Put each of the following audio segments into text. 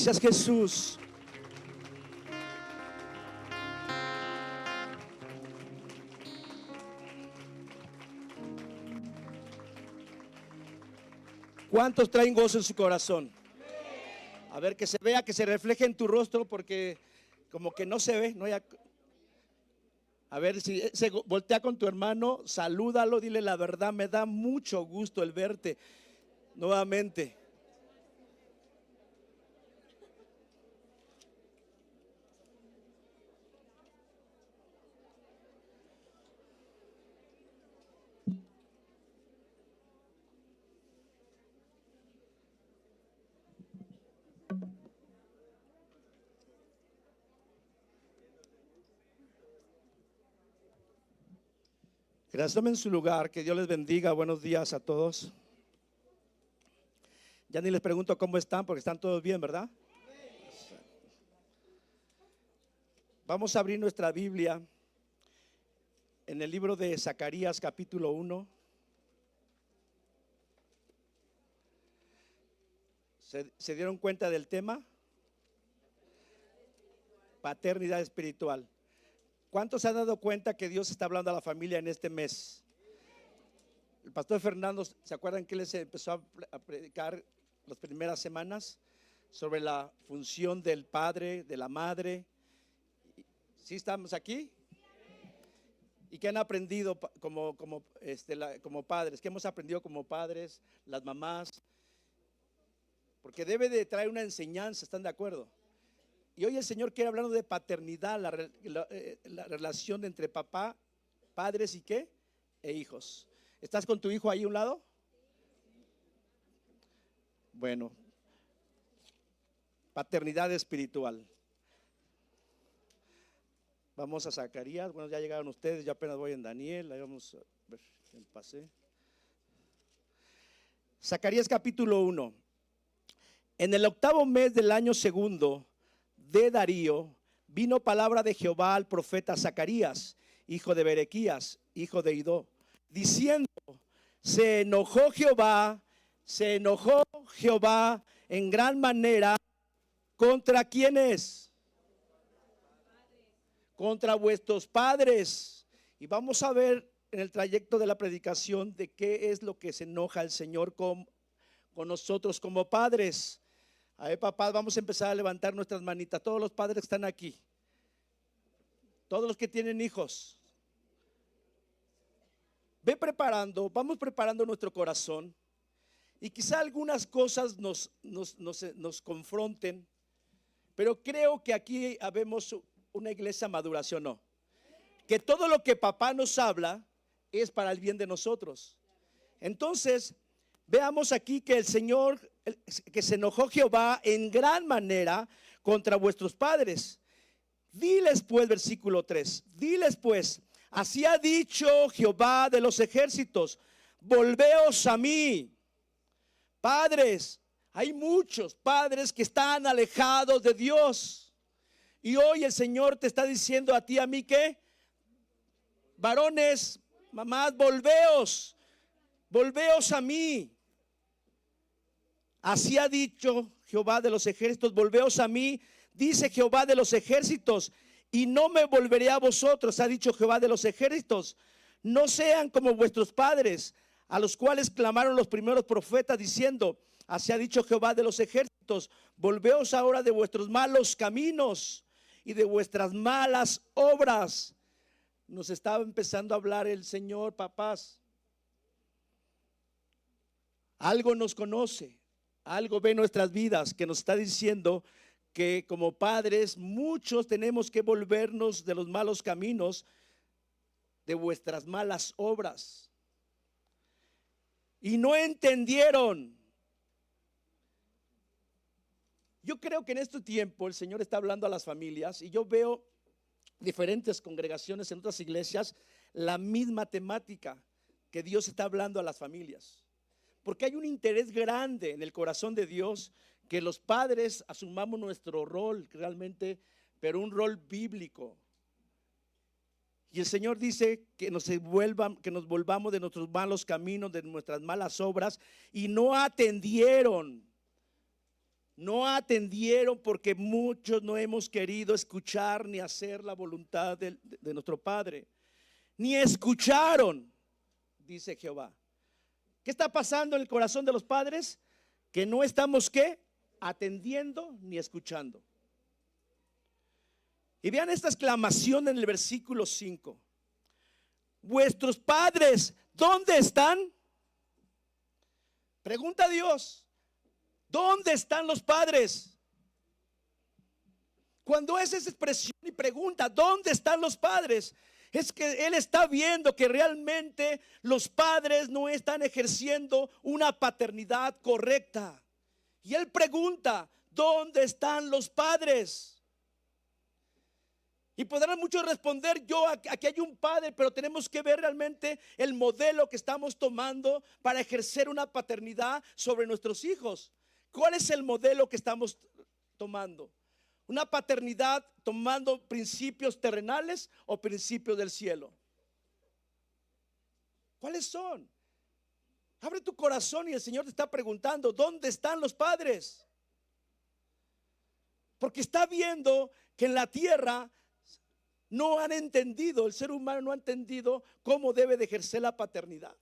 Gracias, Jesús. ¿Cuántos traen gozo en su corazón? A ver, que se vea, que se refleje en tu rostro, porque como que no se ve. No hay... A ver, si se voltea con tu hermano, salúdalo, dile la verdad, me da mucho gusto el verte nuevamente. Gracias, tomen su lugar, que Dios les bendiga, buenos días a todos. Ya ni les pregunto cómo están, porque están todos bien, ¿verdad? Vamos a abrir nuestra Biblia en el libro de Zacarías capítulo 1. ¿Se dieron cuenta del tema? Paternidad espiritual. ¿Cuántos se han dado cuenta que Dios está hablando a la familia en este mes? El pastor Fernando, ¿se acuerdan que él se empezó a predicar las primeras semanas sobre la función del padre, de la madre? ¿Sí estamos aquí? ¿Y qué han aprendido como padres? ¿Qué hemos aprendido como padres, las mamás? Porque debe de traer una enseñanza, ¿están de acuerdo? Y hoy el Señor quiere hablar de paternidad, la relación entre papá, padres y qué, e hijos. ¿Estás con tu hijo ahí a un lado? Bueno, paternidad espiritual. Vamos a Zacarías. Bueno, ya llegaron ustedes, yo apenas voy en Daniel. Ahí vamos a ver el pase. Zacarías capítulo 1. En el 8º mes del año segundo de Darío, vino palabra de Jehová al profeta Zacarías, hijo de Berequías, hijo de Idó, diciendo: se enojó Jehová en gran manera. ¿Contra quiénes? Contra vuestros padres. Y vamos a ver en el trayecto de la predicación de qué es lo que se enoja el Señor con nosotros como padres. A ver, papás, vamos a empezar a levantar nuestras manitas. Todos los padres que están aquí, todos los que tienen hijos, vamos preparando nuestro corazón. Y quizá algunas cosas nos confronten, pero creo que aquí habemos una iglesia madura, ¿sí o no? Que todo lo que papá nos habla es para el bien de nosotros. Entonces, veamos aquí que el Señor, que se enojó Jehová en gran manera contra vuestros padres. Diles pues, versículo 3, diles pues: así ha dicho Jehová de los ejércitos, volveos a mí. Padres, hay muchos padres que están alejados de Dios. Y hoy el Señor te está diciendo a ti, a mí, que varones, mamás, volveos a mí. Así ha dicho Jehová de los ejércitos, volveos a mí, dice Jehová de los ejércitos, y no me volveré a vosotros, ha dicho Jehová de los ejércitos. No sean como vuestros padres, a los cuales clamaron los primeros profetas diciendo: así ha dicho Jehová de los ejércitos, volveos ahora de vuestros malos caminos y de vuestras malas obras. Nos estaba empezando a hablar el Señor, papás. Algo nos conoce, algo ve nuestras vidas, que nos está diciendo que como padres muchos tenemos que volvernos de los malos caminos, de vuestras malas obras. Y no entendieron. Yo creo que en este tiempo el Señor está hablando a las familias, y yo veo diferentes congregaciones en otras iglesias la misma temática, que Dios está hablando a las familias. Porque hay un interés grande en el corazón de Dios que los padres asumamos nuestro rol realmente, pero un rol bíblico. Y el Señor dice que nos volvamos de nuestros malos caminos, de nuestras malas obras, y no atendieron. No atendieron porque muchos no hemos querido escuchar ni hacer la voluntad de nuestro Padre. Ni escucharon, dice Jehová. ¿Qué está pasando en el corazón de los padres? Que no estamos, ¿qué? Atendiendo ni escuchando. Y vean esta exclamación en el versículo 5. Vuestros padres, ¿dónde están? Pregunta a Dios, ¿dónde están los padres? Cuando es esa expresión y pregunta, ¿dónde están los padres? Es que él está viendo que realmente los padres no están ejerciendo una paternidad correcta. Y él pregunta, ¿dónde están los padres? Y podrán muchos responder, aquí hay un padre, pero tenemos que ver realmente el modelo que estamos tomando para ejercer una paternidad sobre nuestros hijos. ¿Cuál es el modelo que estamos tomando? ¿Una paternidad tomando principios terrenales o principios del cielo? ¿Cuáles son? Abre tu corazón y el Señor te está preguntando, ¿dónde están los padres? Porque está viendo que en la tierra no han entendido, el ser humano no ha entendido cómo debe de ejercer la paternidad.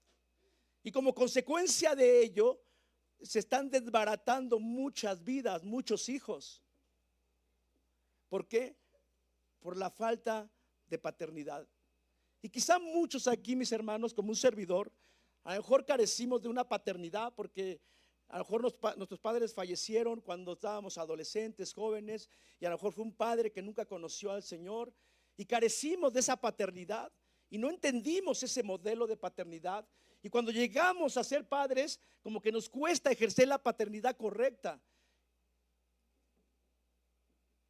Y como consecuencia de ello, se están desbaratando muchas vidas, muchos hijos. ¿Por qué? Por la falta de paternidad. Y quizá muchos aquí, mis hermanos, como un servidor, a lo mejor carecimos de una paternidad porque a lo mejor nuestros padres fallecieron cuando estábamos adolescentes, jóvenes, y a lo mejor fue un padre que nunca conoció al Señor y carecimos de esa paternidad y no entendimos ese modelo de paternidad. Y cuando llegamos a ser padres, como que nos cuesta ejercer la paternidad correcta.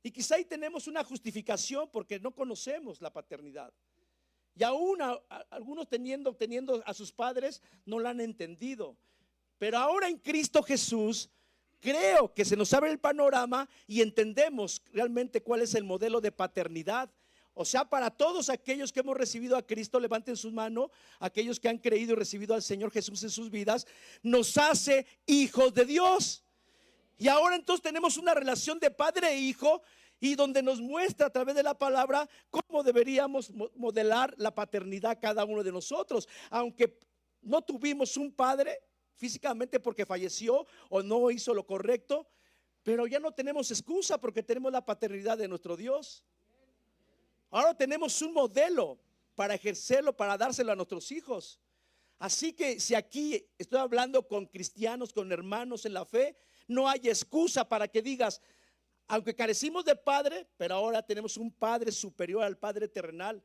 Y quizá ahí tenemos una justificación porque no conocemos la paternidad. Y aún algunos teniendo a sus padres no la han entendido. Pero ahora en Cristo Jesús creo que se nos abre el panorama y entendemos realmente cuál es el modelo de paternidad. O sea, para todos aquellos que hemos recibido a Cristo, levanten sus manos, aquellos que han creído y recibido al Señor Jesús en sus vidas, nos hace hijos de Dios. Y ahora entonces tenemos una relación de padre e hijo y donde nos muestra a través de la palabra cómo deberíamos modelar la paternidad cada uno de nosotros. Aunque no tuvimos un padre físicamente porque falleció o no hizo lo correcto, pero ya no tenemos excusa porque tenemos la paternidad de nuestro Dios. Ahora tenemos un modelo para ejercerlo, para dárselo a nuestros hijos. Así que si aquí estoy hablando con cristianos, con hermanos en la fe, no hay excusa para que digas, aunque carecimos de padre, pero ahora tenemos un padre superior al padre terrenal.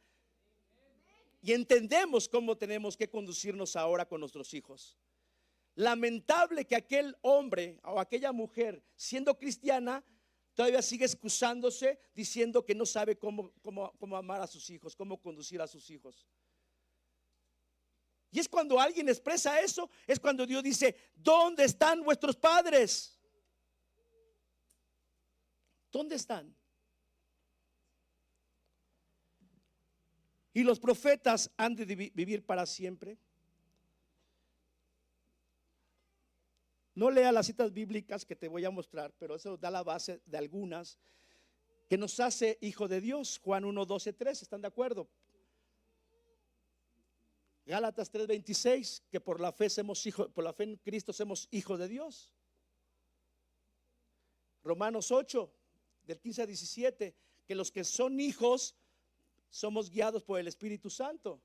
Y entendemos cómo tenemos que conducirnos ahora con nuestros hijos. Lamentable que aquel hombre o aquella mujer, siendo cristiana, todavía sigue excusándose, diciendo que no sabe cómo amar a sus hijos, cómo conducir a sus hijos. Y es cuando alguien expresa eso, es cuando Dios dice, ¿dónde están vuestros padres? ¿Dónde están? Y los profetas han de vivir para siempre. No lea las citas bíblicas que te voy a mostrar, pero eso da la base de algunas que nos hace hijo de Dios. Juan 1, 12, 3, ¿están de acuerdo? Gálatas 3:26, que por la fe en Cristo somos hijos de Dios. Romanos 8, del 15 a 17, que los que son hijos somos guiados por el Espíritu Santo.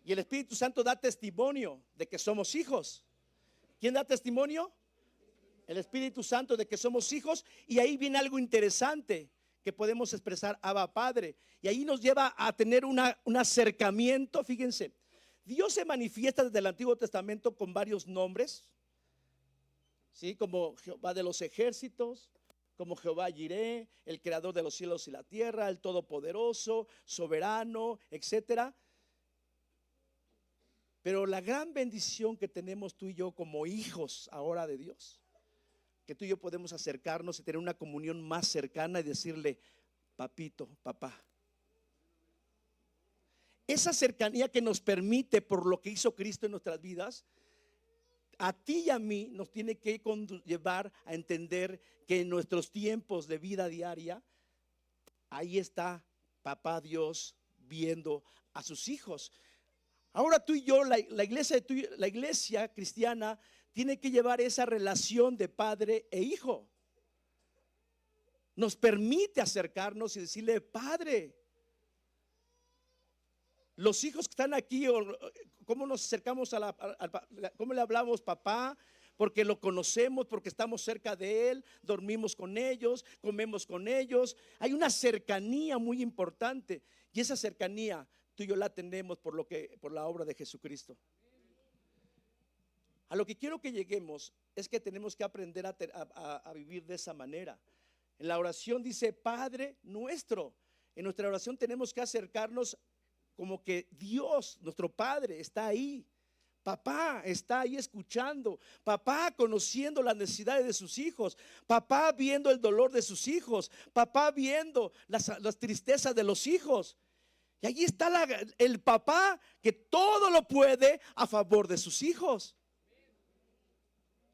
Y el Espíritu Santo da testimonio de que somos hijos. ¿Quién da testimonio? El Espíritu Santo de que somos hijos. Y ahí viene algo interesante que podemos expresar, Abba Padre. Y ahí nos lleva a tener un acercamiento. Fíjense, Dios se manifiesta desde el Antiguo Testamento con varios nombres, ¿sí? Como Jehová de los ejércitos, como Jehová Jireh, el creador de los cielos y la tierra, el todopoderoso, soberano, etcétera. Pero la gran bendición que tenemos tú y yo como hijos ahora de Dios, que tú y yo podemos acercarnos y tener una comunión más cercana y decirle, papito, papá. Esa cercanía que nos permite por lo que hizo Cristo en nuestras vidas, a ti y a mí nos tiene que llevar a entender que en nuestros tiempos de vida diaria, ahí está papá Dios viendo a sus hijos. Ahora tú y yo, la iglesia cristiana tiene que llevar esa relación de padre e hijo. Nos permite acercarnos y decirle: Padre. Los hijos que están aquí, ¿cómo nos acercamos cómo le hablamos papá? Porque lo conocemos, porque estamos cerca de él, dormimos con ellos, comemos con ellos. Hay una cercanía muy importante, y esa cercanía tú y yo la tenemos por la obra de Jesucristo. A lo que quiero que lleguemos es que tenemos que aprender a vivir de esa manera. En la oración dice Padre nuestro. En nuestra oración tenemos que acercarnos como que Dios, nuestro Padre, está ahí. Papá está ahí escuchando, papá conociendo las necesidades de sus hijos, papá viendo el dolor de sus hijos, papá viendo las tristezas de los hijos. Y allí está el papá que todo lo puede a favor de sus hijos.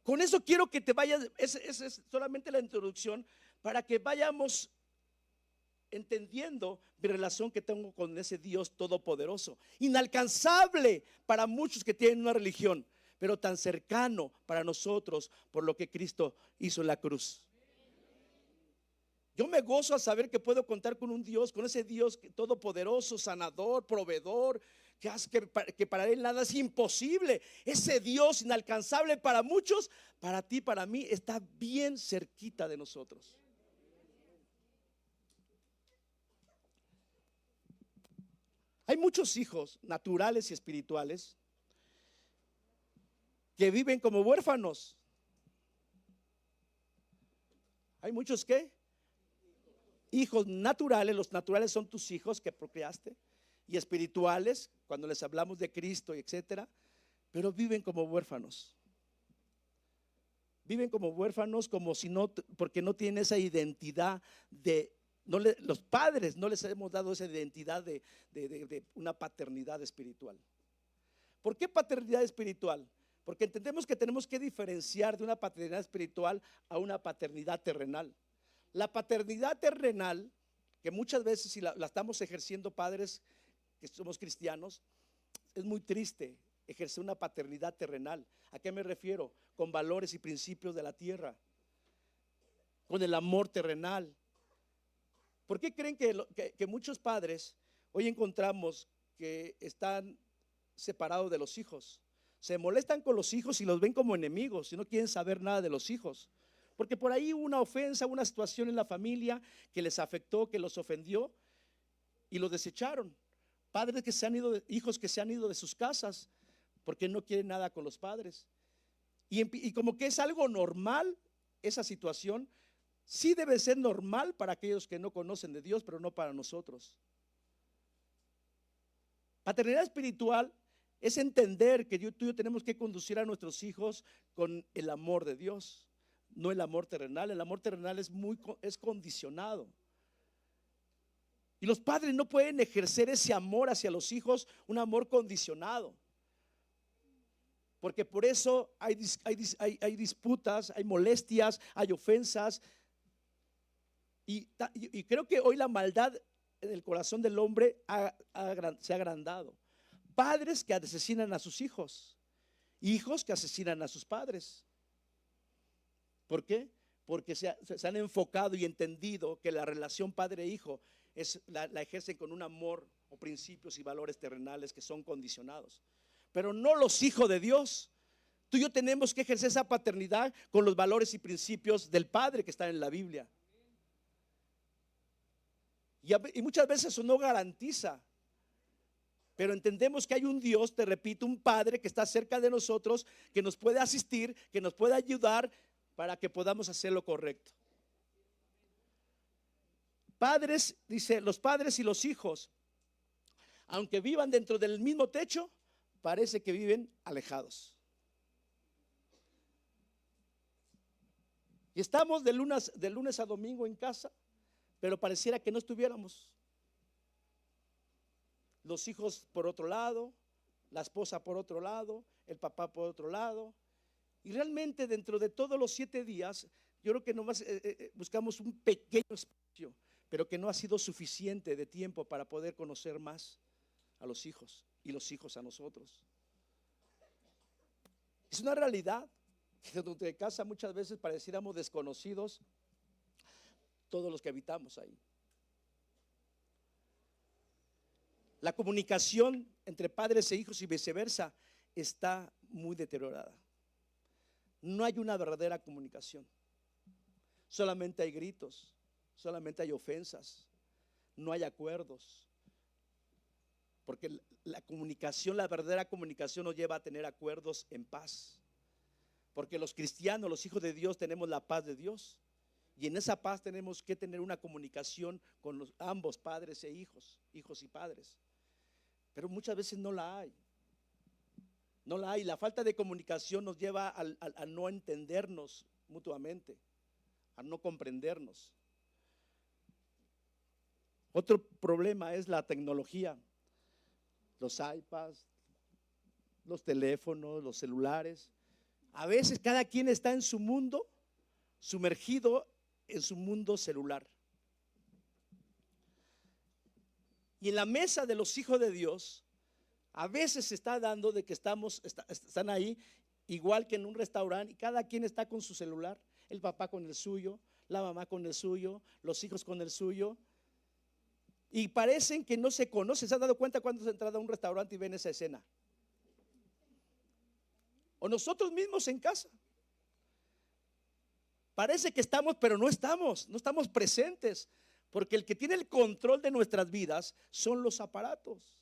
Con eso quiero que te vayas, esa es solamente la introducción para que vayamos entendiendo mi relación que tengo con ese Dios todopoderoso, inalcanzable para muchos que tienen una religión, pero tan cercano para nosotros por lo que Cristo hizo en la cruz. Yo me gozo a saber que puedo contar con un Dios, con ese Dios todopoderoso, sanador, proveedor, que para él nada es imposible. Ese Dios inalcanzable para muchos, para ti, para mí, está bien cerquita de nosotros. Hay muchos hijos naturales y espirituales que viven como huérfanos. Hay muchos hijos naturales. Los naturales son tus hijos que procreaste, y espirituales, cuando les hablamos de Cristo y etcétera, pero viven como huérfanos. Viven como huérfanos, como si no, porque no tienen esa identidad de los padres no les hemos dado esa identidad de una paternidad espiritual. ¿Por qué paternidad espiritual? Porque entendemos que tenemos que diferenciar de una paternidad espiritual a una paternidad terrenal. La paternidad terrenal, que muchas veces si la estamos ejerciendo padres que somos cristianos, es muy triste ejercer una paternidad terrenal. ¿A qué me refiero? Con valores y principios de la tierra, con el amor terrenal. ¿Por qué creen que muchos padres hoy encontramos que están separados de los hijos? Se molestan con los hijos y los ven como enemigos y no quieren saber nada de los hijos, porque por ahí hubo una ofensa, una situación en la familia que les afectó, que los ofendió y los desecharon. Padres que se han ido, hijos que se han ido de sus casas porque no quieren nada con los padres, y como que es algo normal esa situación. Sí debe ser normal para aquellos que no conocen de Dios, pero no para nosotros. Paternidad espiritual es entender que tú y yo tenemos que conducir a nuestros hijos con el amor de Dios, no el amor terrenal. El amor terrenal es condicionado. Y los padres no pueden ejercer ese amor hacia los hijos, un amor condicionado. Porque por eso hay disputas, hay molestias, hay ofensas. Y creo que hoy la maldad en el corazón del hombre se ha agrandado. Padres que asesinan a sus hijos, hijos que asesinan a sus padres. ¿Por qué? Porque se han enfocado y entendido que la relación padre-hijo la ejercen con un amor o principios y valores terrenales que son condicionados, pero no los hijos de Dios. Tú y yo tenemos que ejercer esa paternidad con los valores y principios del Padre que están en la Biblia. Y muchas veces eso no garantiza, pero entendemos que hay un Dios, te repito, un Padre que está cerca de nosotros, que nos puede asistir, que nos puede ayudar para que podamos hacer lo correcto. Padres, dice, los padres y los hijos, aunque vivan dentro del mismo techo, parece que viven alejados. Y estamos de lunes a domingo en casa, pero pareciera que no estuviéramos. Los hijos por otro lado, la esposa por otro lado, el papá por otro lado, Y realmente dentro de todos los 7 días, yo creo que nomás buscamos un pequeño espacio, pero que no ha sido suficiente de tiempo para poder conocer más a los hijos y los hijos a nosotros. Es una realidad que dentro de casa muchas veces pareciéramos desconocidos todos los que habitamos ahí. La comunicación entre padres e hijos y viceversa está muy deteriorada. No hay una verdadera comunicación. Solamente hay gritos, solamente hay ofensas, no hay acuerdos. Porque la comunicación, la verdadera comunicación nos lleva a tener acuerdos en paz. Porque los cristianos, los hijos de Dios, tenemos la paz de Dios. Y en esa paz tenemos que tener una comunicación con ambos padres e hijos, hijos y padres. Pero muchas veces no la hay. No la hay. La falta de comunicación nos lleva a no entendernos mutuamente, a no comprendernos. Otro problema es la tecnología, los iPads, los teléfonos, los celulares. A veces cada quien está en su mundo, sumergido en su mundo celular. Y en la mesa de los hijos de Dios, a veces se está dando de que están ahí, igual que en un restaurante, y cada quien está con su celular, el papá con el suyo, la mamá con el suyo, los hijos con el suyo, y parecen que no se conocen. ¿Se han dado cuenta cuando se entra a un restaurante y ven esa escena? O nosotros mismos en casa. Parece que estamos, pero no estamos presentes, porque el que tiene el control de nuestras vidas son los aparatos.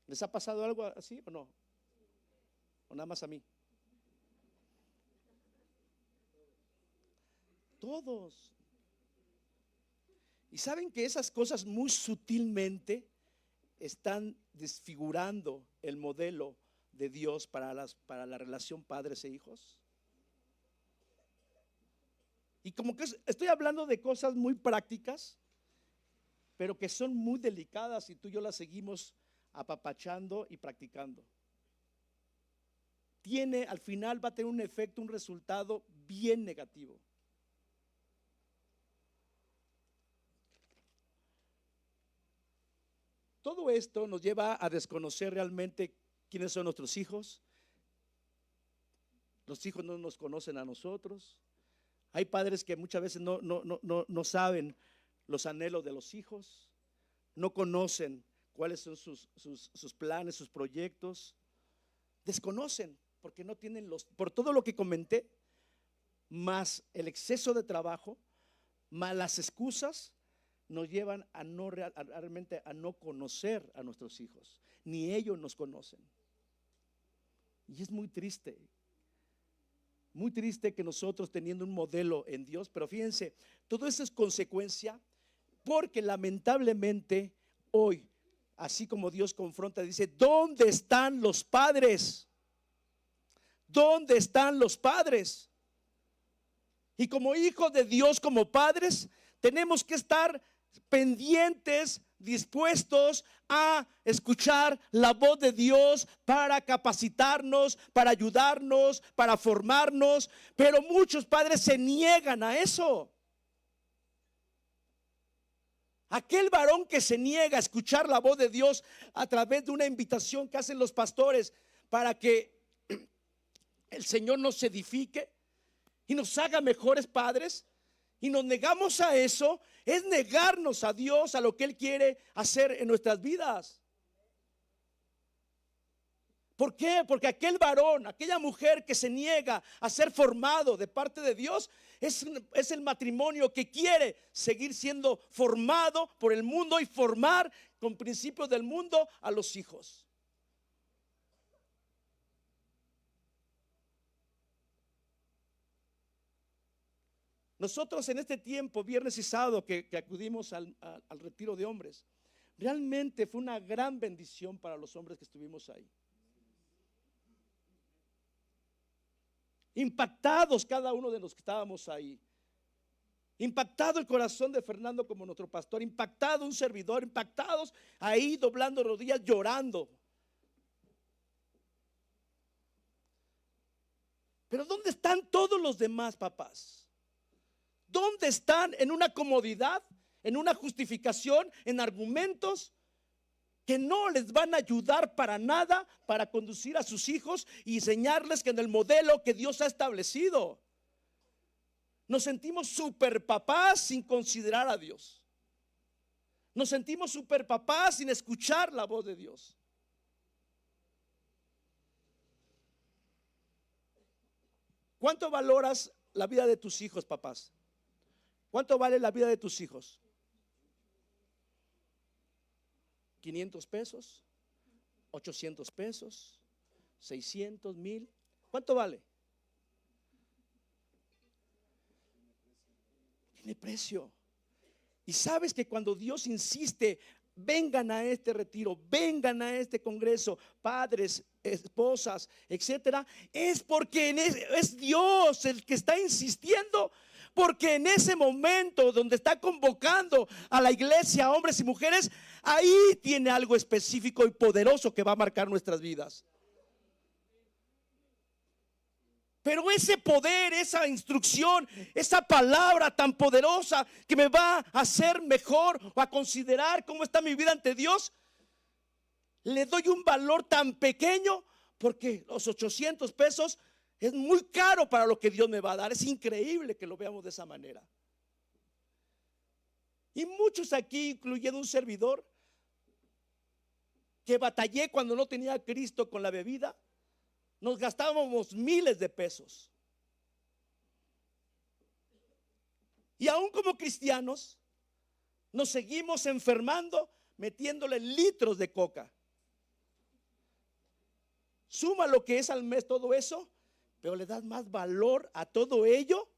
¿Les ha pasado algo así o no? ¿O nada más a mí? Todos. Y saben que esas cosas muy sutilmente están desfigurando el modelo de Dios para la relación padres e hijos. Y como que estoy hablando de cosas muy prácticas, pero que son muy delicadas y tú y yo las seguimos apapachando y practicando. Al final va a tener un efecto, un resultado bien negativo. Todo esto nos lleva a desconocer realmente quiénes son nuestros hijos. Los hijos no nos conocen a nosotros. Hay padres que muchas veces no saben los anhelos de los hijos, no conocen cuáles son sus planes, sus proyectos. Desconocen porque no tienen por todo lo que comenté, más el exceso de trabajo, más las excusas, nos llevan realmente a no conocer a nuestros hijos, ni ellos nos conocen. Y es muy triste que nosotros teniendo un modelo en Dios, pero fíjense, todo eso es consecuencia, porque lamentablemente hoy, así como Dios confronta, dice: ¿dónde están los padres? ¿Dónde están los padres? Y como hijos de Dios, como padres, tenemos que estar pendientes, dispuestos a escuchar la voz de Dios para capacitarnos, para ayudarnos, para formarnos. Pero muchos padres se niegan a eso. Aquel varón que se niega a escuchar la voz de Dios a través de una invitación que hacen los pastores para que el Señor nos edifique y nos haga mejores padres, y nos negamos a eso, es negarnos a Dios, a lo que Él quiere hacer en nuestras vidas. ¿Por qué? Porque aquel varón, aquella mujer que se niega a ser formado de parte de Dios, es el matrimonio que quiere seguir siendo formado por el mundo y formar con principios del mundo a los hijos. Nosotros en este tiempo, viernes y sábado, que acudimos al retiro de hombres, realmente fue una gran bendición para los hombres que estuvimos ahí. Impactados cada uno de los que estábamos ahí. Impactado el corazón de Fernando como nuestro pastor, impactado un servidor, impactados ahí doblando rodillas, llorando. Pero ¿dónde están todos los demás papás? ¿Dónde están en una comodidad, en una justificación, en argumentos que no les van a ayudar para nada para conducir a sus hijos y enseñarles que en el modelo que Dios ha establecido? Nos sentimos super papás sin considerar a Dios. Nos sentimos super papás sin escuchar la voz de Dios. ¿Cuánto valoras la vida de tus hijos, papás? ¿Cuánto vale la vida de tus hijos? ¿500 pesos? ¿800 pesos? ¿600, 1000? ¿Cuánto vale? Tiene precio. Y sabes que cuando Dios insiste, vengan a este retiro, vengan a este congreso, padres, esposas, etcétera, es porque es Dios el que está insistiendo, porque en ese momento donde está convocando a la iglesia, hombres y mujeres, ahí tiene algo específico y poderoso que va a marcar nuestras vidas. Pero ese poder, esa instrucción, esa palabra tan poderosa que me va a hacer mejor o a considerar cómo está mi vida ante Dios, le doy un valor tan pequeño porque los 800 pesos es muy caro para lo que Dios me va a dar. Es increíble que lo veamos de esa manera. Y muchos aquí, incluyendo un servidor, que batallé cuando no tenía a Cristo con la bebida, nos gastábamos miles de pesos. Y aún como cristianos nos seguimos enfermando metiéndole litros de coca. Suma lo que es al mes todo eso, pero le das más valor a todo ello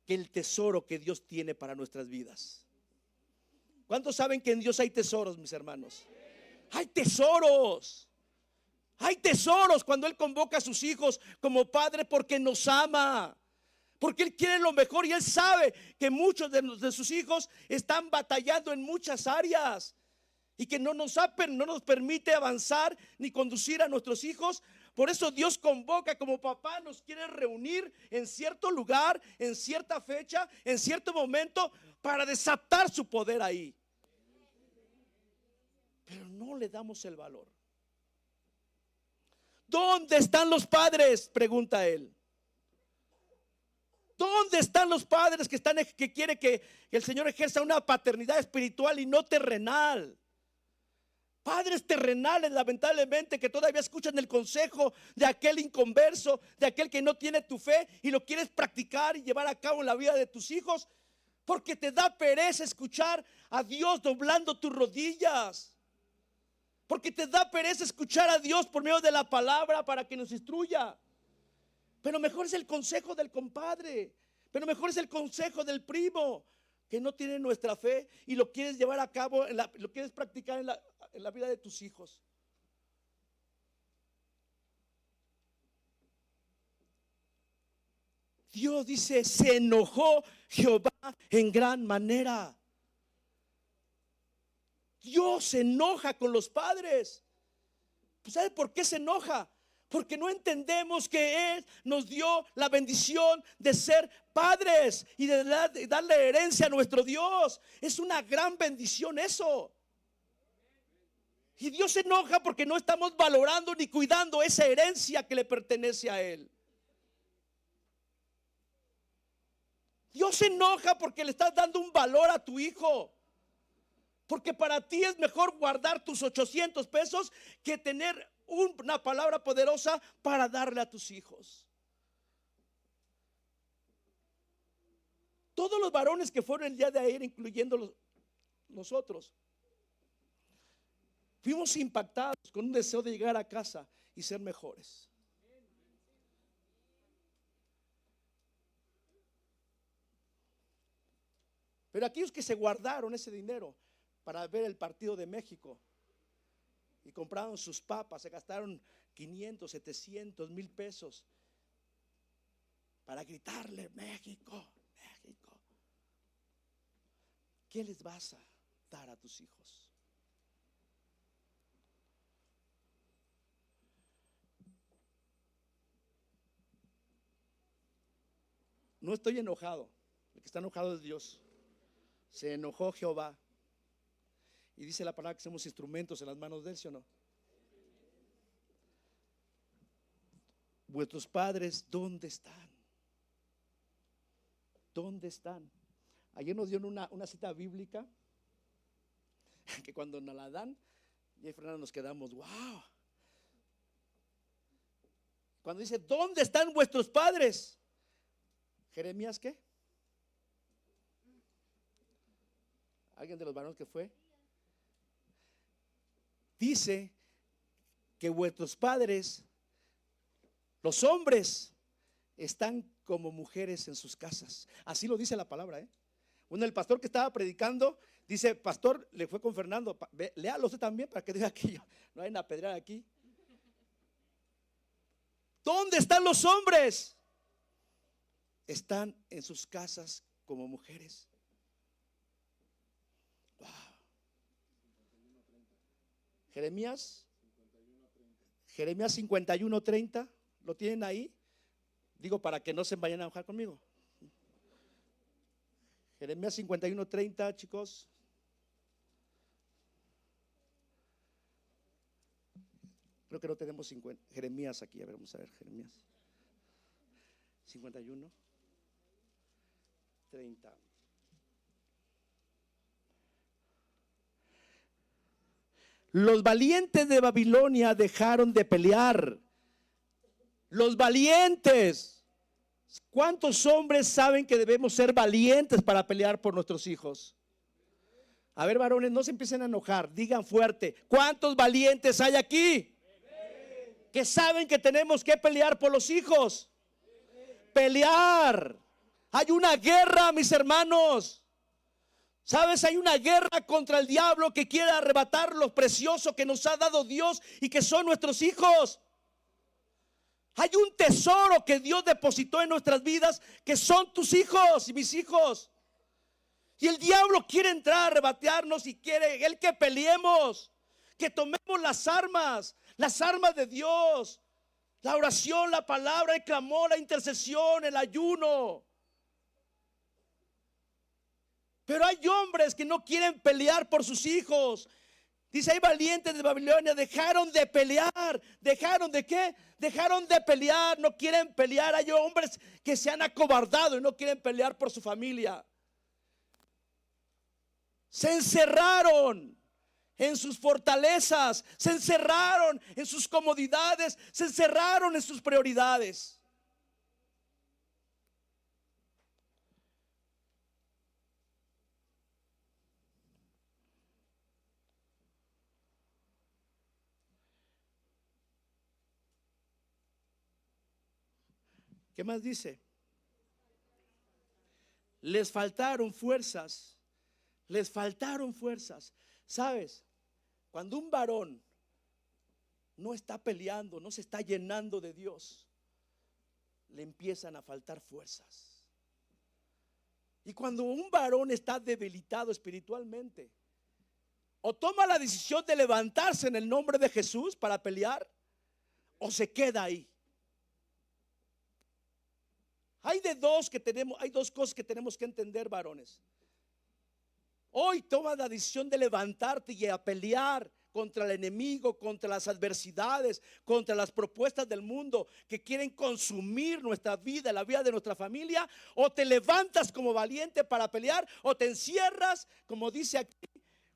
que el tesoro que Dios tiene para nuestras vidas. ¿Cuántos saben que en Dios hay tesoros, mis hermanos? Hay tesoros. Hay tesoros cuando Él convoca a sus hijos como padre, porque nos ama, porque Él quiere lo mejor y Él sabe que muchos de sus hijos están batallando en muchas áreas y que no nos permite avanzar ni conducir a nuestros hijos. Por eso Dios convoca como papá, nos quiere reunir en cierto lugar, en cierta fecha, en cierto momento, para desatar su poder ahí. Pero no le damos el valor. ¿Dónde están los padres?, pregunta él. ¿Dónde están los padres que quiere que el Señor ejerza una paternidad espiritual y no terrenal? Padres terrenales, lamentablemente, que todavía escuchan el consejo de aquel inconverso, de aquel que no tiene tu fe y lo quieres practicar y llevar a cabo en la vida de tus hijos, porque te da pereza escuchar a Dios doblando tus rodillas. Porque te da pereza escuchar a Dios por medio de la palabra para que nos instruya. Pero mejor es el consejo del compadre, pero mejor es el consejo del primo que no tiene nuestra fe y lo quieres llevar a cabo, lo quieres practicar en la vida de tus hijos. Dios dice, se enojó Jehová en gran manera. Dios se enoja con los padres. ¿Sabe por qué se enoja? Porque no entendemos que Él nos dio la bendición de ser padres y de darle herencia a nuestro Dios. Es una gran bendición eso. Y Dios se enoja porque no estamos valorando ni cuidando esa herencia que le pertenece a Él. Dios se enoja porque le estás dando un valor a tu hijo. Porque para ti es mejor guardar tus 800 pesos que tener una palabra poderosa para darle a tus hijos. Todos los varones que fueron el día de ayer, incluyendo nosotros, fuimos impactados con un deseo de llegar a casa y ser mejores. Pero aquellos que se guardaron ese dinero para ver el partido de México y compraron sus papas, se gastaron 500, 700, 1000 pesos para gritarle México, México. ¿Qué les vas a dar a tus hijos? No estoy enojado. El que está enojado es Dios. Se enojó Jehová. Y dice la palabra que somos instrumentos en las manos de Él, ¿sí o no? Vuestros padres, ¿dónde están? ¿Dónde están? Ayer nos dieron una cita bíblica que cuando nos la dan, y Fernando nos quedamos, wow. Cuando dice, ¿dónde están vuestros padres? ¿Jeremías qué? ¿Alguien de los varones que fue? Dice que vuestros padres, los hombres, están como mujeres en sus casas. Así lo dice la palabra, ¿eh? Bueno, el pastor que estaba predicando dice, pastor, le fue con Fernando, léalo usted también para que diga que yo no hay una pedra aquí. ¿Dónde están los hombres? Están en sus casas como mujeres. Wow. Jeremías 51:30, ¿lo tienen ahí? Digo para que no se vayan a enojar conmigo. Jeremías 51:30, chicos. Creo que no tenemos Jeremías aquí. A ver, vamos a ver, Jeremías 51:30. Los valientes de Babilonia dejaron de pelear. Los valientes. ¿Cuántos hombres saben que debemos ser valientes para pelear por nuestros hijos? A ver, varones, no se empiecen a enojar, digan fuerte. ¿Cuántos valientes hay aquí? Que saben que tenemos que pelear por los hijos. Pelear. Hay una guerra, mis hermanos. ¿Sabes? Hay una guerra contra el diablo que quiere arrebatar lo precioso que nos ha dado Dios y que son nuestros hijos. Hay un tesoro que Dios depositó en nuestras vidas que son tus hijos y mis hijos. Y el diablo quiere entrar a arrebatarnos y quiere él que peleemos, que tomemos las armas de Dios, la oración, la palabra, el clamor, la intercesión, el ayuno. Pero hay hombres que no quieren pelear por sus hijos. Dice, hay valientes de Babilonia, dejaron de pelear. ¿Dejaron de qué? Dejaron de pelear, no quieren pelear. Hay hombres que se han acobardado y no quieren pelear por su familia. Se encerraron en sus fortalezas, se encerraron en sus comodidades, se encerraron en sus prioridades. ¿Qué más dice? Les faltaron fuerzas. Les faltaron fuerzas. ¿Sabes? Cuando un varón no está peleando, no se está llenando de Dios, le empiezan a faltar fuerzas. Y cuando un varón está debilitado espiritualmente, o toma la decisión de levantarse en el nombre de Jesús para pelear, o se queda ahí. Hay dos cosas que tenemos que entender, varones. Hoy toma la decisión de levantarte y a pelear contra el enemigo, contra las adversidades, contra las propuestas del mundo que quieren consumir nuestra vida, la vida de nuestra familia. O te levantas como valiente para pelear, o te encierras, como dice aquí,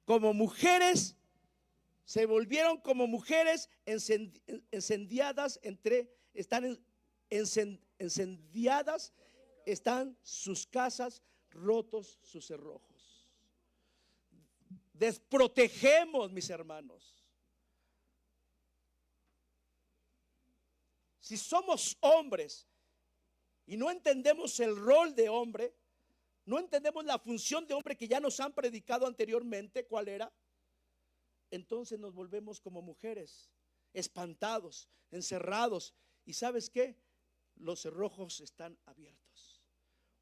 como mujeres. Se volvieron como mujeres encendiadas encendiadas, están sus casas, rotos sus cerrojos. Desprotegemos, mis hermanos. Si somos hombres y no entendemos el rol de hombre, no entendemos la función de hombre que ya nos han predicado anteriormente, ¿cuál era? Entonces nos volvemos como mujeres, espantados, encerrados. ¿Y sabes qué? Los cerrojos están abiertos.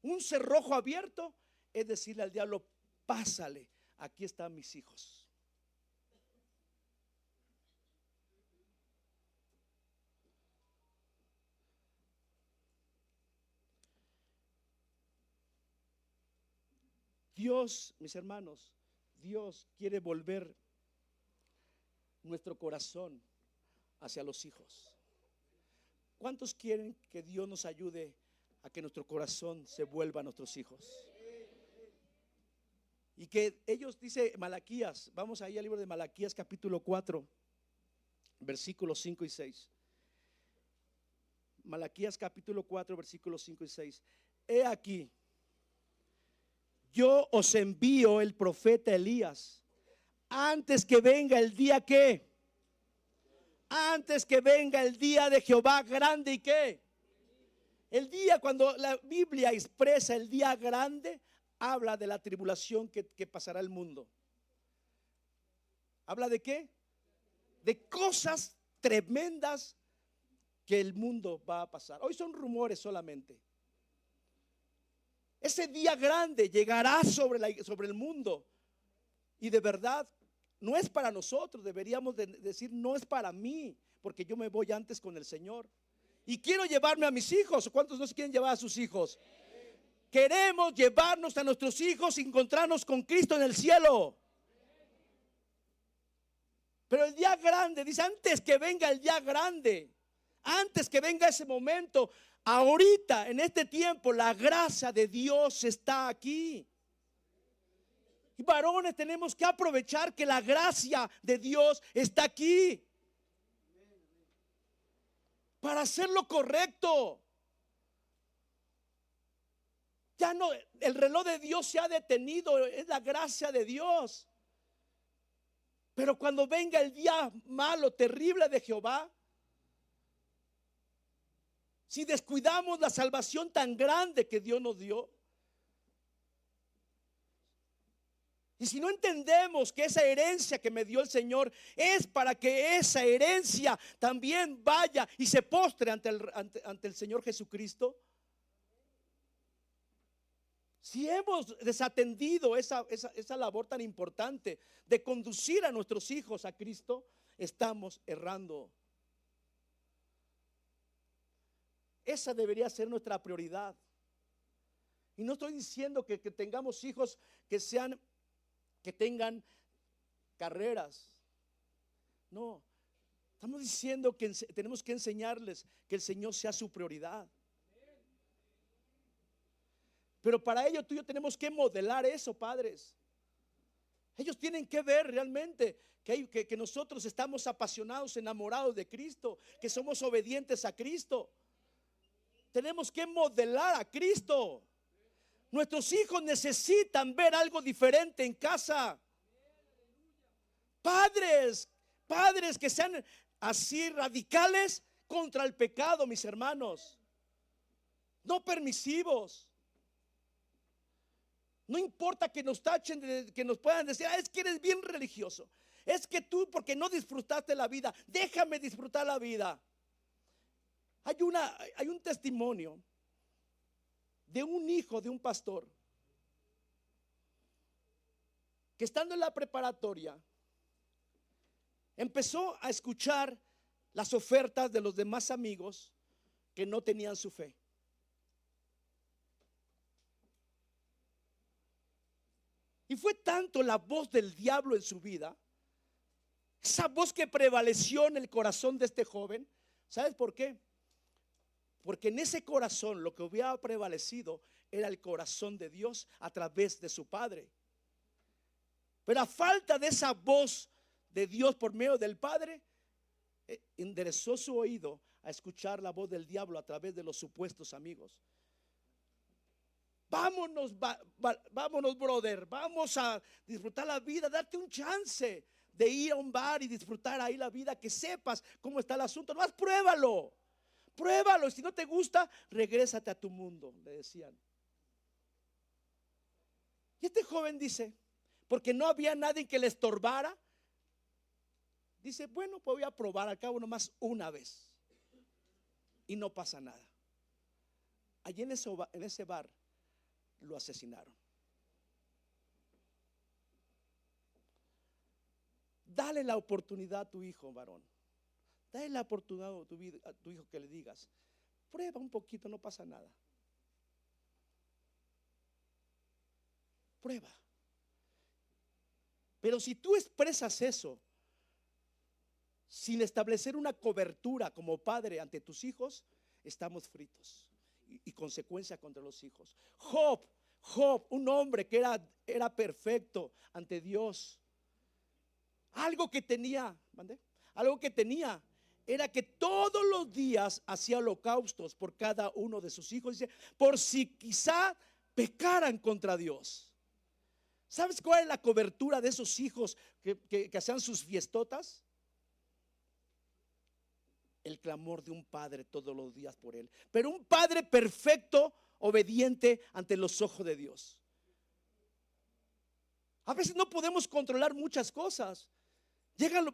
Un cerrojo abierto es decirle al diablo, pásale, aquí están mis hijos. Dios, mis hermanos, Dios quiere volver nuestro corazón hacia los hijos. ¿Cuántos quieren que Dios nos ayude a que nuestro corazón se vuelva a nuestros hijos? Y que ellos, dice Malaquías, vamos ahí al libro de Malaquías capítulo 4, versículos 5 y 6. Malaquías capítulo 4, versículos 5 y 6. He aquí, yo os envío el profeta Elías antes que venga el día que, antes que venga el día de Jehová grande y que. El día, cuando la Biblia expresa el día grande, habla de la tribulación que pasará el mundo. ¿Habla de qué? De cosas tremendas que el mundo va a pasar. Hoy son rumores solamente. Ese día grande llegará sobre el mundo. Y de verdad, no es para nosotros. Deberíamos decir, no es para mí, porque yo me voy antes con el Señor. Y quiero llevarme a mis hijos. ¿Cuántos no se quieren llevar a sus hijos? Queremos llevarnos a nuestros hijos y encontrarnos con Cristo en el cielo. Pero el día grande, dice, antes que venga el día grande, antes que venga ese momento, ahorita, en este tiempo, la gracia de Dios está aquí. Y varones, tenemos que aprovechar que la gracia de Dios está aquí para hacer lo correcto. Ya no, el reloj de Dios se ha detenido, es la gracia de Dios. Pero cuando venga el día malo, terrible de Jehová, si descuidamos la salvación tan grande que Dios nos dio, y si no entendemos que esa herencia que me dio el Señor es para que esa herencia también vaya y se postre ante el Señor Jesucristo, si hemos desatendido esa labor tan importante de conducir a nuestros hijos a Cristo, estamos errando. Esa debería ser nuestra prioridad. Y no estoy diciendo que tengamos hijos que tengan carreras. No, estamos diciendo que tenemos que enseñarles que el Señor sea su prioridad. Pero para ello tú y yo tenemos que modelar eso, padres. Ellos tienen que ver realmente que nosotros estamos apasionados, enamorados de Cristo, que somos obedientes a Cristo. Tenemos que modelar a Cristo. Nuestros hijos necesitan ver algo diferente en casa. Padres que sean así radicales contra el pecado, mis hermanos. No permisivos. No importa que nos tachen, que nos puedan decir, es que eres bien religioso. Es que tú, porque no disfrutaste la vida, déjame disfrutar la vida. Hay un testimonio de un hijo de un pastor que estando en la preparatoria empezó a escuchar las ofertas de los demás amigos que no tenían su fe. Y fue tanto la voz del diablo en su vida, esa voz que prevaleció en el corazón de este joven. ¿Sabes por qué? Porque en ese corazón lo que hubiera prevalecido era el corazón de Dios a través de su padre. Pero a falta de esa voz de Dios por medio del Padre, enderezó su oído a escuchar la voz del diablo a través de los supuestos amigos. Vámonos, vámonos, brother, vamos a disfrutar la vida, date un chance de ir a un bar y disfrutar ahí la vida, que sepas cómo está el asunto. Nomás pruébalo, y si no te gusta, regrésate a tu mundo, le decían. Y este joven dice, porque no había nadie que le estorbara, dice, bueno, pues voy a probar al cabo nomás una vez y no pasa nada. Allí en ese bar lo asesinaron. Dale la oportunidad a tu hijo, varón. Dale la oportunidad a tu hijo, que le digas, prueba un poquito, no pasa nada. prueba. Pero si tú expresas eso sin establecer una cobertura como padre ante tus hijos, estamos fritos y consecuencia contra los hijos. Job, un hombre que era perfecto ante Dios. Algo que tenía, era que todos los días hacía holocaustos por cada uno de sus hijos, dice, por si quizá pecaran contra Dios. ¿Sabes cuál es la cobertura de esos hijos que hacían sus fiestotas? El clamor de un padre todos los días por él, pero un padre perfecto, obediente ante los ojos de Dios. A veces no podemos controlar muchas cosas.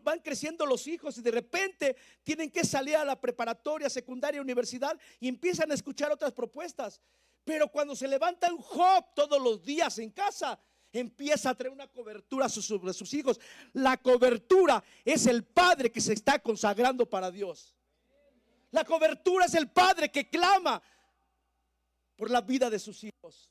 Van creciendo los hijos y de repente tienen que salir a la preparatoria, secundaria, universidad y empiezan a escuchar otras propuestas. Pero cuando se levanta un Job todos los días en casa, empieza a traer una cobertura sobre sus hijos. La cobertura es el padre que se está consagrando para Dios. La cobertura es el padre que clama por la vida de sus hijos.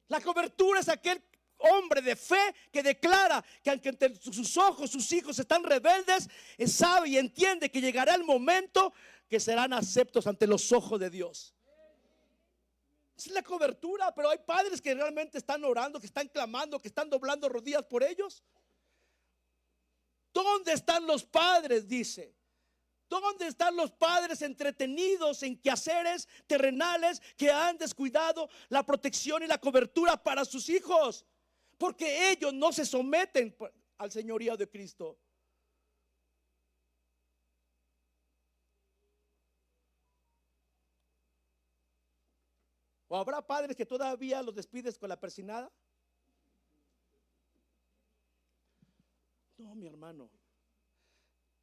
La cobertura es aquel hombre de fe que declara que aunque ante sus ojos sus hijos están rebeldes, sabe y entiende que llegará el momento que serán aceptos ante los ojos de Dios. Esa es la cobertura. Pero hay padres que realmente están orando, que están clamando, que están doblando rodillas por ellos. ¿Dónde están los padres? Dice. ¿Dónde están los padres entretenidos en quehaceres terrenales que han descuidado la protección y la cobertura para sus hijos? Porque ellos no se someten al señorío de Cristo. ¿O habrá padres que todavía los despides con la persinada? No, mi hermano.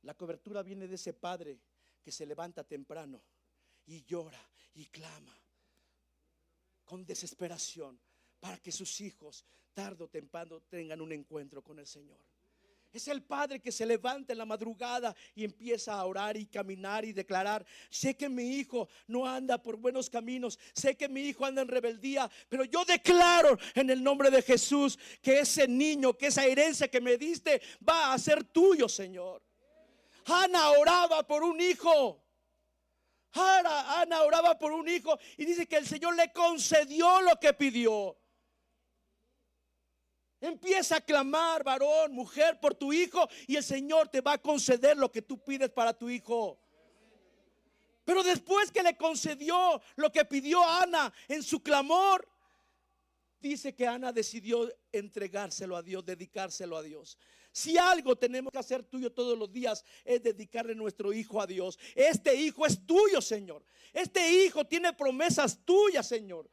La cobertura viene de ese padre que se levanta temprano y llora y clama con desesperación para que sus hijos tarde o temprano tengan un encuentro con el Señor. Es el padre que se levanta en la madrugada y empieza a orar y caminar y declarar: sé que mi hijo no anda por buenos caminos, sé que mi hijo anda en rebeldía, pero yo declaro en el nombre de Jesús que ese niño, que esa herencia que me diste va a ser tuyo, Señor. Ana oraba por un hijo. Ana oraba por un hijo y dice que el Señor le concedió lo que pidió. Empieza a clamar, varón, mujer, por tu hijo, y el Señor te va a conceder lo que tú pides para tu hijo. Pero después que le concedió lo que pidió Ana en su clamor, dice que Ana decidió entregárselo a Dios, dedicárselo a Dios. Si algo tenemos que hacer tuyo todos los días, es dedicarle nuestro hijo a Dios. Este hijo es tuyo, Señor. Este hijo tiene promesas tuyas, Señor.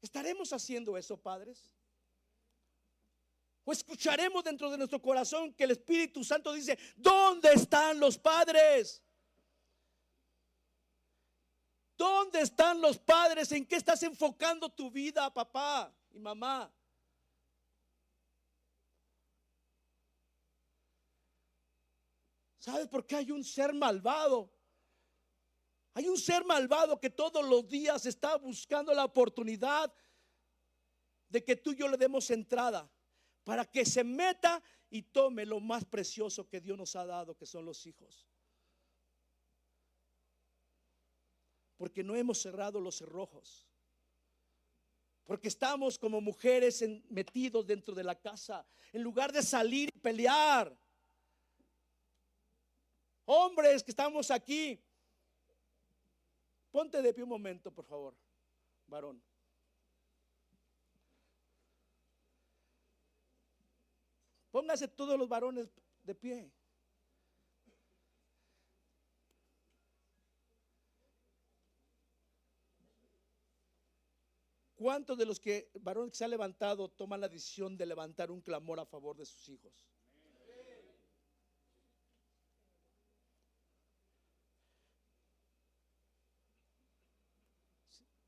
¿Estaremos haciendo eso, padres? ¿O escucharemos dentro de nuestro corazón que el Espíritu Santo dice: ¿dónde están los padres? ¿Dónde están los padres? ¿En qué estás enfocando tu vida, papá y mamá? ¿Sabes por qué hay un ser malvado? Hay un ser malvado que todos los días está buscando la oportunidad de que tú y yo le demos entrada para que se meta y tome lo más precioso que Dios nos ha dado, que son los hijos. Porque no hemos cerrado los cerrojos. Porque estamos como mujeres metidos dentro de la casa, en lugar de salir y pelear. Hombres que estamos aquí, ponte de pie un momento, por favor, varón. Pónganse todos los varones de pie. ¿Cuántos de los varones que se han levantado toman la decisión de levantar un clamor a favor de sus hijos?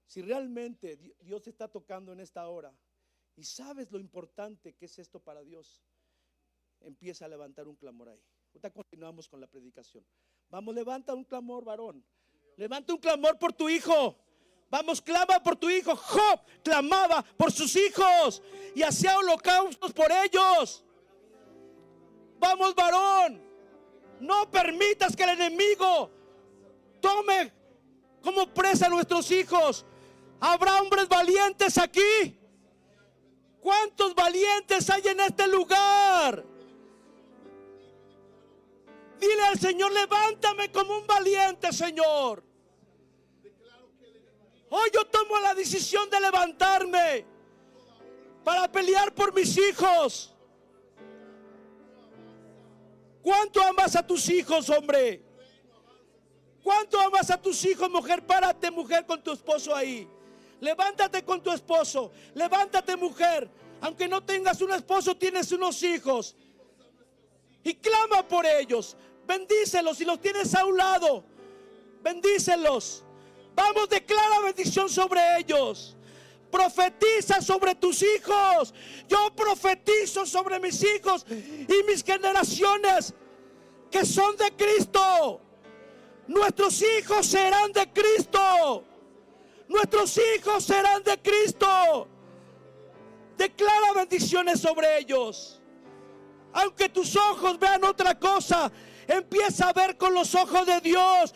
Si realmente Dios te está tocando en esta hora y sabes lo importante que es esto para Dios, empieza a levantar un clamor ahí. Ahorita continuamos con la predicación. Vamos, levanta un clamor, varón. Levanta un clamor por tu hijo. Vamos, clama por tu hijo. Job clamaba por sus hijos y hacía holocaustos por ellos. Vamos, varón, no permitas que el enemigo tome como presa a nuestros hijos. ¿Habrá hombres valientes aquí? ¿Cuántos valientes hay en este lugar? Dile al Señor: levántame como un valiente, Señor. Hoy yo tomo la decisión de levantarme para pelear por mis hijos. ¿Cuánto amas a tus hijos, hombre? ¿Cuánto amas a tus hijos, mujer? Párate, mujer, con tu esposo ahí. Levántate con tu esposo. Levántate, mujer. Aunque no tengas un esposo, tienes unos hijos. Y clama por ellos. Bendícelos. Si los tienes a un lado, bendícelos. Vamos, declara bendición sobre ellos. Profetiza sobre tus hijos. Yo profetizo sobre mis hijos y mis generaciones que son de Cristo. Nuestros hijos serán de Cristo. Nuestros hijos serán de Cristo. Declara bendiciones sobre ellos. Aunque tus ojos vean otra cosa, empieza a ver con los ojos de Dios.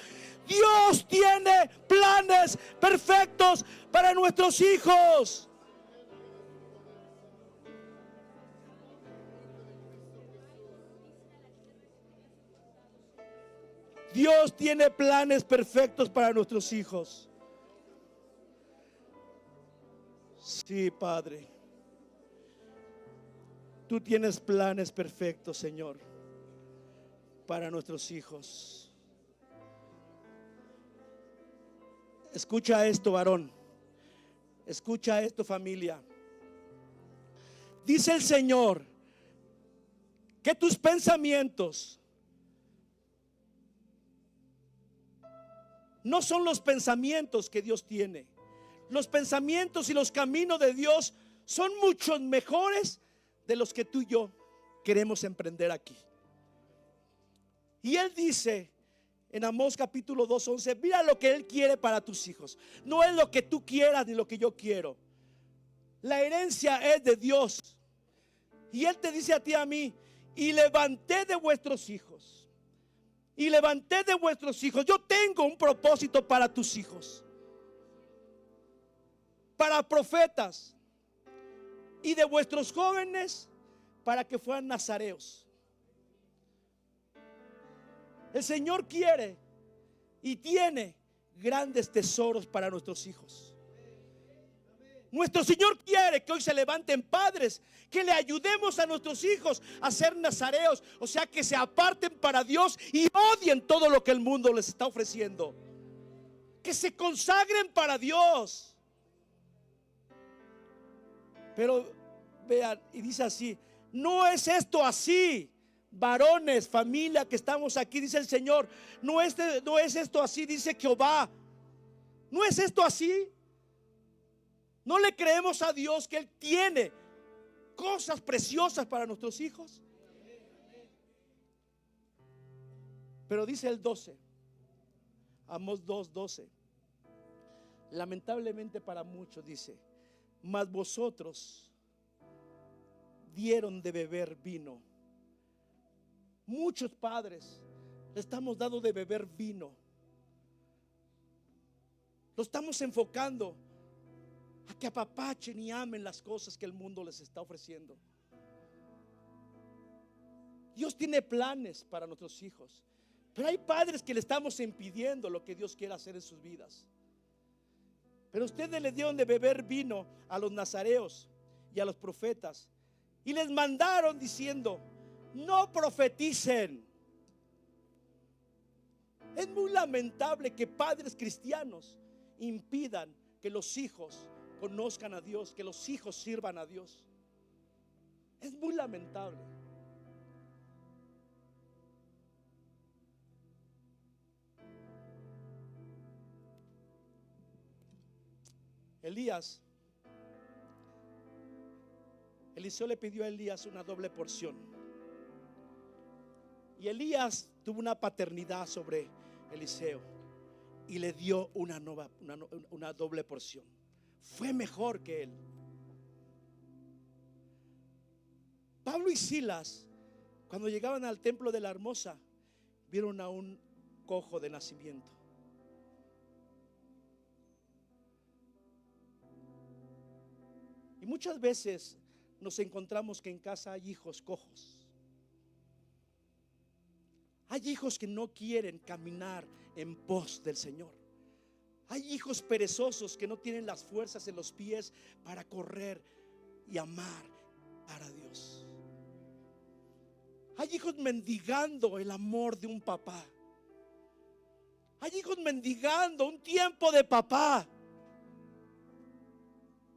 Dios tiene planes perfectos para nuestros hijos. Dios tiene planes perfectos para nuestros hijos. Sí, Padre. Tú tienes planes perfectos, Señor, para nuestros hijos. Escucha esto, varón. Escucha esto, familia. Dice el Señor que tus pensamientos no son los pensamientos que Dios tiene. Los pensamientos y los caminos de Dios son mucho mejores de los que tú y yo queremos emprender aquí. Y Él dice en Amós capítulo 2:11, mira lo que Él quiere para tus hijos. No es lo que tú quieras ni lo que yo quiero. La herencia es de Dios. Y Él te dice a ti y a mí: y levanté de vuestros hijos. Y levanté de vuestros hijos. Yo tengo un propósito para tus hijos, para profetas, y de vuestros jóvenes para que fueran nazareos. El Señor quiere y tiene grandes tesoros para nuestros hijos. Nuestro Señor quiere que hoy se levanten padres, que le ayudemos a nuestros hijos a ser nazareos, o sea, que se aparten para Dios y odien todo lo que el mundo les está ofreciendo, que se consagren para Dios. Pero vean, y dice así: no es esto así, varones, familia que estamos aquí, dice el Señor, no es esto así, dice Jehová. No es esto así. ¿No le creemos a Dios que Él tiene cosas preciosas para nuestros hijos? Pero dice el 12, Amós 2:12, lamentablemente para muchos dice: mas vosotros dieron de beber vino. Muchos padres le estamos dando de beber vino. Lo estamos enfocando a que apapachen y amen las cosas que el mundo les está ofreciendo. Dios tiene planes para nuestros hijos, pero hay padres que le estamos impidiendo lo que Dios quiere hacer en sus vidas. Pero ustedes le dieron de beber vino a los nazareos y a los profetas, y les mandaron diciendo: no profeticen. Es muy lamentable que padres cristianos impidan que los hijos conozcan a Dios, que los hijos sirvan a Dios. Es muy lamentable. Eliseo le pidió a Elías una doble porción. Y Elías tuvo una paternidad sobre Eliseo. y le dio una doble porción. Fue mejor que él. Pablo y Silas, cuando llegaban al templo de la Hermosa, vieron a un cojo de nacimiento. Y muchas veces nos encontramos que en casa hay hijos cojos. Hay hijos que no quieren caminar en pos del Señor. Hay hijos perezosos que no tienen las fuerzas en los pies para correr y amar para Dios. Hay hijos mendigando el amor de un papá. Hay hijos mendigando un tiempo de papá.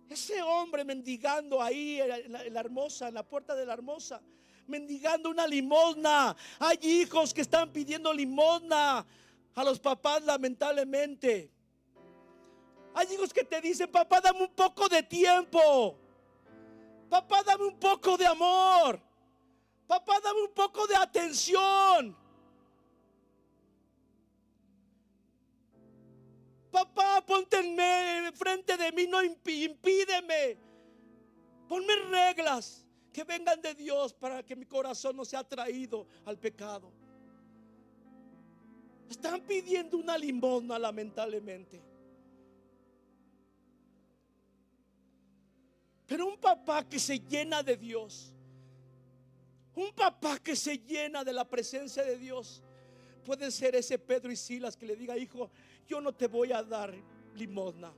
Ese hombre mendigando ahí en la Hermosa, en la puerta de la Hermosa, mendigando una limosna. Hay hijos que están pidiendo limosna a los papás, lamentablemente. Hay hijos que te dicen: papá, dame un poco de tiempo. Papá, dame un poco de amor. Papá, dame un poco de atención. Papá, ponte enfrente de mí, no impídeme. Ponme reglas que vengan de Dios para que mi corazón no sea atraído al pecado. Están pidiendo una limosna, lamentablemente. Pero un papá que se llena de Dios, un papá que se llena de la presencia de Dios, puede ser ese Pedro y Silas que le diga: hijo, yo no te voy a dar limosna.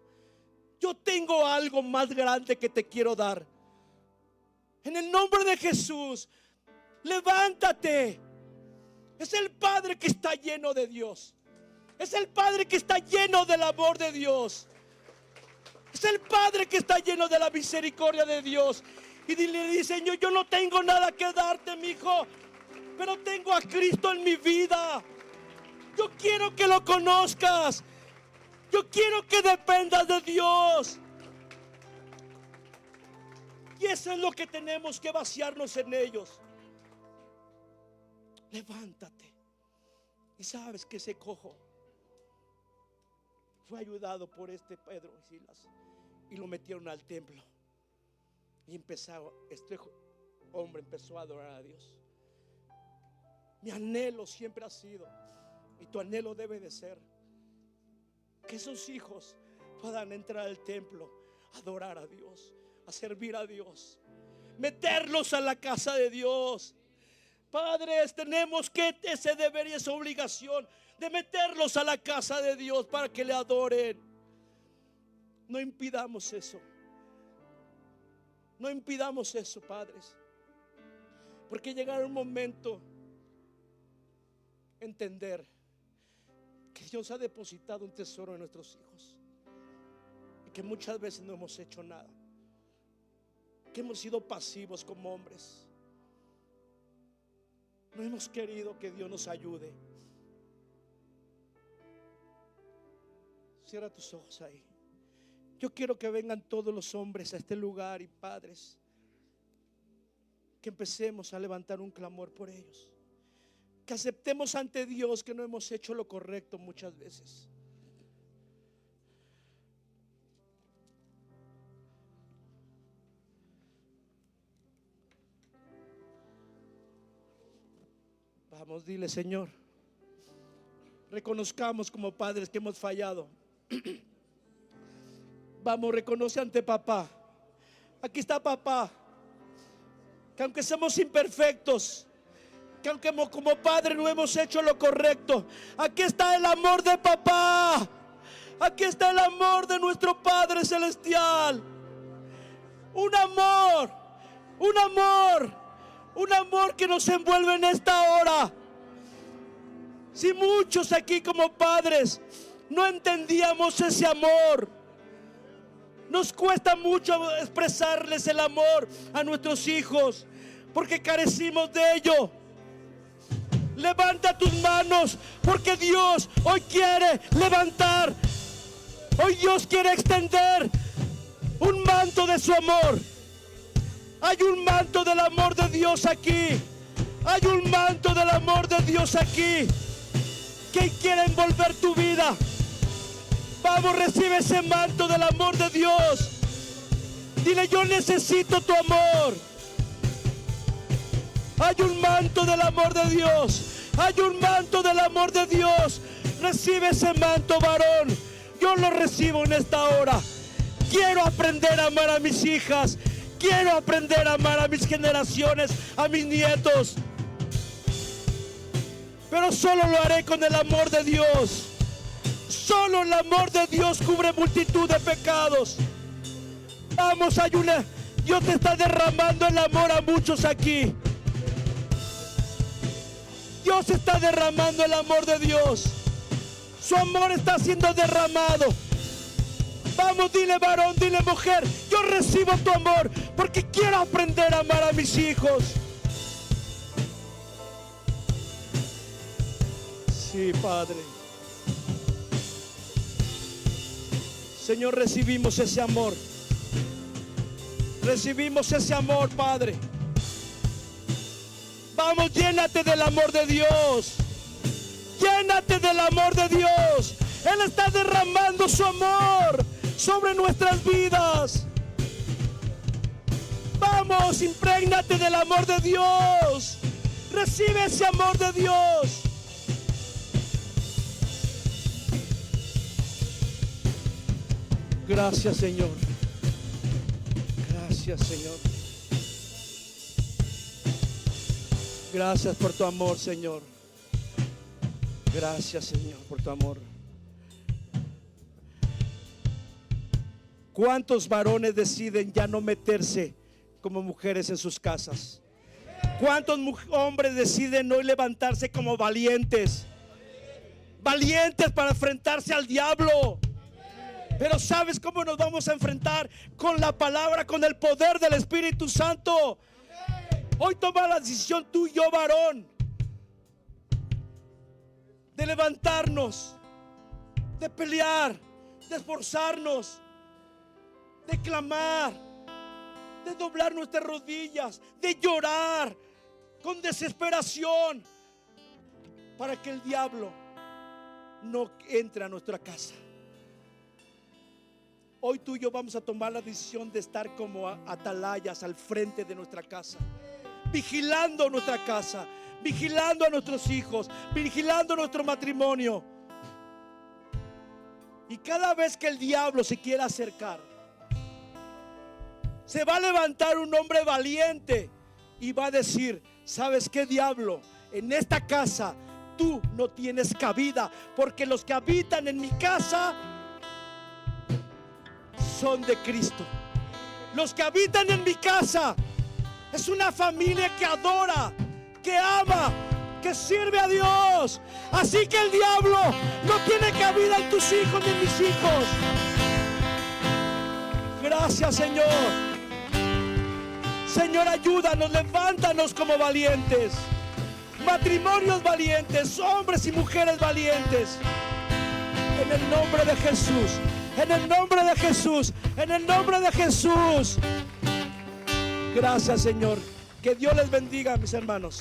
Yo tengo algo más grande que te quiero dar. En el nombre de Jesús, levántate. Es el Padre que está lleno de Dios. Es el Padre que está lleno del amor de Dios. Es el Padre que está lleno de la misericordia de Dios. Y le dice: Señor, yo no tengo nada que darte, mi hijo, pero tengo a Cristo en mi vida. Yo quiero que lo conozcas. Yo quiero que dependas de Dios. Y eso es lo que tenemos que vaciarnos en ellos. Levántate. Y sabes que ese cojo fue ayudado por este Pedro y Silas, y lo metieron al templo. Y este hombre empezó a adorar a Dios. Mi anhelo siempre ha sido, y tu anhelo debe de ser, que esos hijos puedan entrar al templo, adorar a Dios, a servir a Dios, meterlos a la casa de Dios. Padres, tenemos que ese deber y esa obligación de meterlos a la casa de Dios para que le adoren. No impidamos eso. No impidamos eso, padres, porque llegará un momento entender que Dios ha depositado un tesoro en nuestros hijos y que muchas veces no hemos hecho nada, que hemos sido pasivos como hombres. No hemos querido que Dios nos ayude. Cierra tus ojos ahí. Yo quiero que vengan todos los hombres a este lugar, y padres, que empecemos a levantar un clamor por ellos, que aceptemos ante Dios que no hemos hecho lo correcto muchas veces. Vamos, dile: Señor, reconozcamos como padres que hemos fallado. Vamos, reconoce ante papá. Aquí está papá, que aunque somos imperfectos, que aunque como padre no hemos hecho lo correcto, aquí está el amor de papá. Aquí está el amor de nuestro Padre Celestial. Un amor, un amor, un amor que nos envuelve en esta hora. Si muchos aquí como padres no entendíamos ese amor, nos cuesta mucho expresarles el amor a nuestros hijos porque carecimos de ello. Levanta tus manos, porque Dios hoy quiere levantar. Hoy Dios quiere extender un manto de su amor. Hay un manto del amor de Dios aquí. Hay un manto del amor de Dios aquí que quiere envolver tu vida, Vamos, recibe ese manto del amor de Dios. Dile: yo necesito tu amor. Hay un manto del amor de Dios. Hay un manto del amor de Dios. Recibe ese manto, varón. Yo lo recibo en esta hora. Quiero aprender a amar a mis hijas. Quiero aprender a amar a mis generaciones, a mis nietos. Pero solo lo haré con el amor de Dios. Solo el amor de Dios cubre multitud de pecados. Vamos, ayuna. Dios te está derramando el amor a muchos aquí. Dios está derramando el amor de Dios. Su amor está siendo derramado. Vamos, dile varón, dile mujer: yo recibo tu amor porque quiero aprender a amar a mis hijos. Sí, Padre. Señor, recibimos ese amor. Recibimos ese amor, Padre. Vamos, llénate del amor de Dios. Llénate del amor de Dios. Él está derramando su amor sobre nuestras vidas. Vamos, imprégnate del amor de Dios. Recibe ese amor de Dios. Gracias, Señor. Gracias, Señor. Gracias por tu amor, Señor. Gracias, Señor, por tu amor. ¿Cuántos varones deciden ya no meterse como mujeres en sus casas? ¿Cuántos hombres deciden hoy levantarse como valientes? Valientes para enfrentarse al diablo. Pero ¿sabes cómo nos vamos a enfrentar? Con la palabra, con el poder del Espíritu Santo. Hoy toma la decisión tú y yo, varón, de levantarnos, de pelear, de esforzarnos, de clamar, de doblar nuestras rodillas, de llorar con desesperación para que el diablo no entre a nuestra casa. Hoy tú y yo vamos a tomar la decisión de estar como atalayas al frente de nuestra casa, vigilando nuestra casa, vigilando a nuestros hijos, vigilando nuestro matrimonio. Y cada vez que el diablo se quiera acercar, se va a levantar un hombre valiente y va a decir: ¿sabes qué, diablo? En esta casa tú no tienes cabida, porque los que habitan en mi casa son de Cristo. Los que habitan en mi casa es una familia que adora, que ama, que sirve a Dios. Así que el diablo no tiene cabida en tus hijos ni en mis hijos. Gracias, Señor. Señor, ayúdanos, levántanos como valientes. Matrimonios valientes, hombres y mujeres valientes. En el nombre de Jesús. En el nombre de Jesús. En el nombre de Jesús. Gracias, Señor. Que Dios les bendiga, mis hermanos.